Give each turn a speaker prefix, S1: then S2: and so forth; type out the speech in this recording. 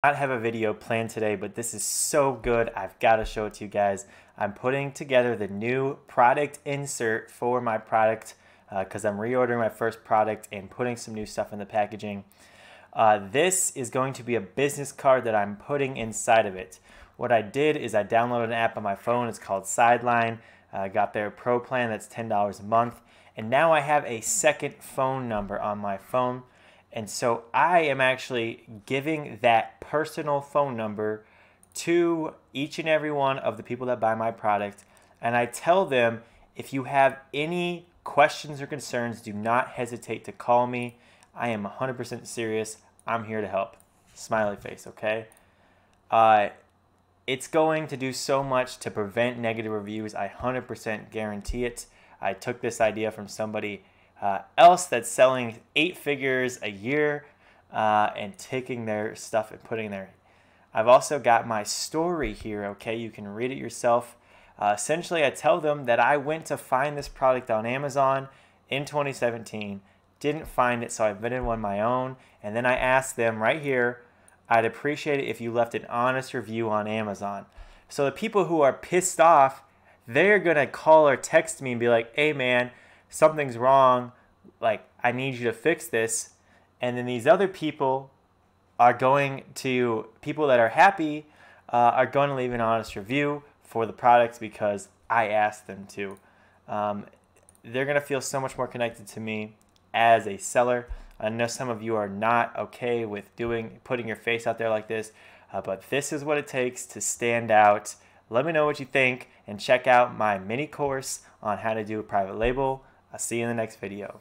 S1: Not have a video planned today, but this is so good. I've got to show it to you guys. I'm putting together the new product insert for my product because I'm reordering my first product and putting some new stuff in the packaging. This is going to be a business card that I'm putting inside of it. What I did is I downloaded an app on my phone. It's called Sideline. I got their pro plan. That's $10 a month. And now I have a second phone number on my phone. And so I am actually giving that personal phone number to each and every one of the people that buy my product. And I tell them, if you have any questions or concerns, do not hesitate to call me. I am 100% serious. I'm here to help. Smiley face, okay? It's going to do so much to prevent negative reviews. I 100% guarantee it. I took this idea from somebody else that's selling 8 figures a year and taking their stuff and putting there. I've also got my story here, okay? You can read it yourself. Essentially, I tell them that I went to find this product on Amazon in 2017, didn't find it, so I invented one of my own, and then I asked them right here, I'd appreciate it if you left an honest review on Amazon. So the people who are pissed off, they're gonna call or text me and be like, hey man, something's wrong, like I need you to fix this. And then these other people are going to, people that are happy are going to leave an honest review for the products because I asked them to. They're going to feel so much more connected to me as a seller. I know some of you are not okay with putting your face out there like this, but this is what it takes to stand out. Let me know what you think and check out my mini course on how to do a private label. I'll see you in the next video.